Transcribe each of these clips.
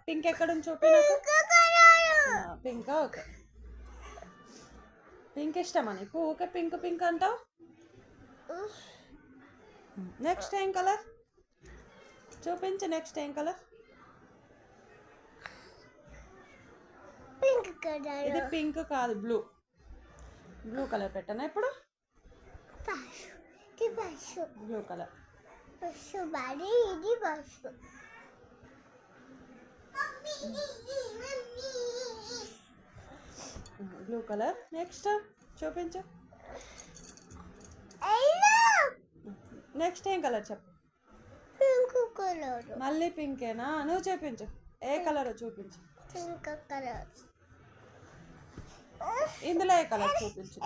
Pink ఎక్కడ ఉంది చూపి నాకు. Pink okay. పింక్ ఇష్టమా నీకు? ఓకే పింక్ పింక్ అంటావు. నెక్స్ట్ ఏం కలర్ చూపించు. నెక్స్ట్ ఏం కలర్? ఇది పింక్ కాదు, బ్లూ. బ్లూ కలర్ పెట్టనా ఇప్పుడు? Blue colour. Blue colour. Next చూపించు. నెక్స్ట్ ఏం కలర్ చెప్పు. Pink colour. మళ్ళీ పింకేనా? నువ్వు చూపించు ఏ కలర్ చూపించు. Pink colour. ఇందులో ఏ కలర్ చూపించు.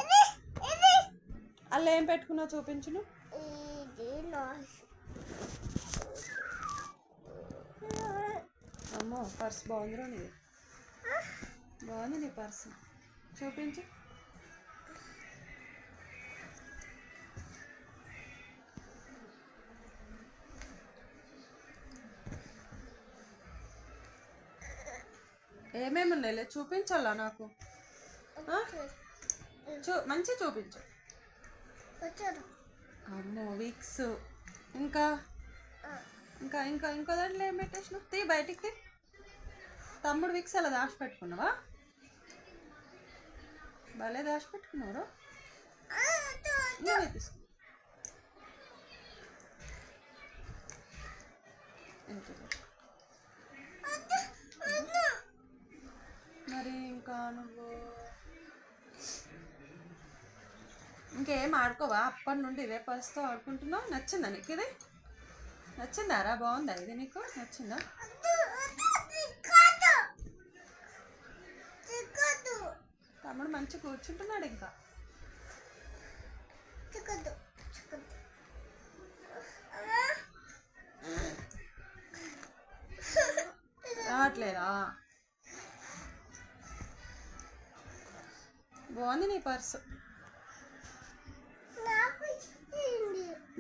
అలా ఏం పెట్టుకున్నావు చూపించును. అమ్మో పర్స్ బాగుందిరా నీది. బాగుంది నీ పర్స్. చూపించు. ఏమేమి ఉన్నాయిలే చూపించాలా నాకు. మంచి చూపించు. అమ్మో విక్స్. ఇంకా ఇంకా ఇంకా ఇంకో దాంట్లో ఏం పెట్టేసినావు? తీ బయటికి తీ. తమ్ముడు విక్స్ అలా దాచిపెట్టుకున్నావా? భలే దాచిపెట్టుకున్నావు. నువ్వే తీసుకో. మరి ఇంకా నువ్వు ఇంకేం ఆడుకోవా? అప్పటి నుండి ఇదే పర్స్తో ఆడుకుంటున్నావు. నచ్చిందా నీకు ఇది? నచ్చిందారా? బాగుందా ఇది నీకు? నచ్చిందా? తమ్ముడు మంచి కూర్చుంటున్నాడు. ఇంకా రావట్లేదా? బాగుంది నీ పర్సు.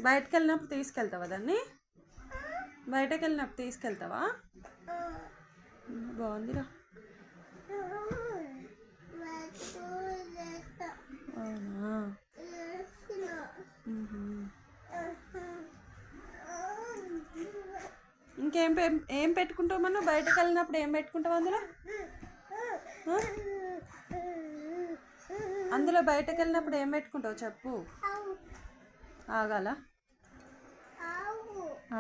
బయటకు వెళ్ళినప్పుడు తీసుకెళ్తావా దాన్ని? బయటకు వెళ్ళినప్పుడు తీసుకెళ్తావా? బాగుందిరా. అవునా? ఇంకేం ఏం పెట్టుకుంటావు మనం? బయటకు వెళ్ళినప్పుడు ఏం పెట్టుకుంటావు అందులో? అందులో బయటకు వెళ్ళినప్పుడు ఏం పెట్టుకుంటావు చెప్పు. ఆగాల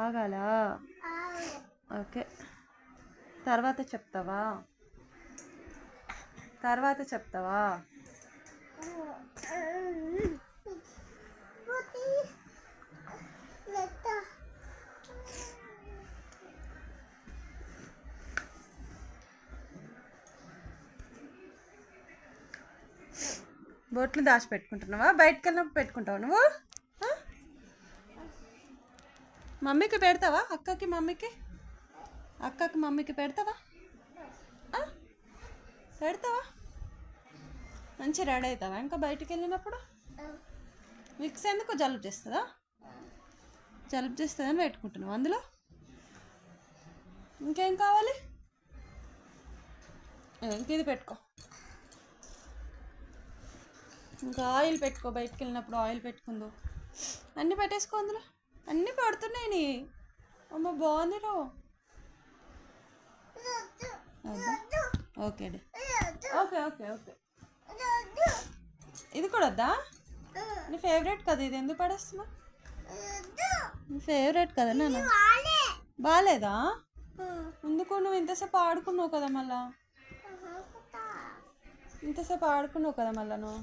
ఆగాలా? ఓకే తర్వాత చెప్తావా? తర్వాత చెప్తావా? బొట్లు దాచిపెట్టుకుంటున్నావా? బయటకు వెళ్ళినప్పుడు పెట్టుకుంటావా నువ్వు? మమ్మీకి పెడతావా? అక్కకి మమ్మీకి పెడతావా? పెడతావా? మంచి రెడీ అవుతావా ఇంకా బయటికి వెళ్ళినప్పుడు? మిక్స్ ఎందుకు? జలుబు చేస్తుందా? జలుబు చేస్తుందని పెట్టుకుంటున్నావు అందులో. ఇంకేం కావాలి? ఇంక ఇది పెట్టుకో. ఇంకా ఆయిల్ పెట్టుకో. బయటకు వెళ్ళినప్పుడు ఆయిల్ పెట్టుకుందో. అన్నీ పెట్టేసుకో అందులో. అన్నీ పడుతున్నాయి నీ. అమ్మ బాగుందిరో. Okay okay okay okay. ఇది కూడా వద్దా? నీ ఫేవరెట్ కదా ఇది. ఎందుకు పడేస్తున్నా? నీ ఫేవరెట్ కదా నాన్న. బాగాలేదా? ఎందుకు? నువ్వు ఇంతసేపు ఆడుకున్నావు కదా మళ్ళా. ఇంతసేపు ఆడుకున్నావు కదా మళ్ళా నువ్వు.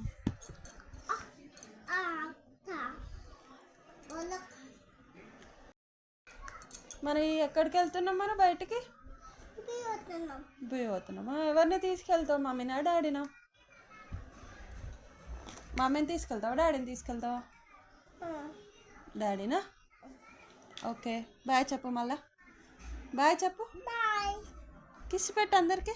మరి ఎక్కడికి వెళ్తున్నాం మనం? బయటికి పోతున్నామా? ఎవరిని తీసుకెళ్తావు? మమ్మీనా డాడీనా? మమ్మీని తీసుకెళ్తావా డాడీని తీసుకెళ్తావా? డాడీనా? ఓకే బాయ్ చెప్పు. మళ్ళా బాయ్ చెప్పు. కిస్ పెట్టు అందరికి.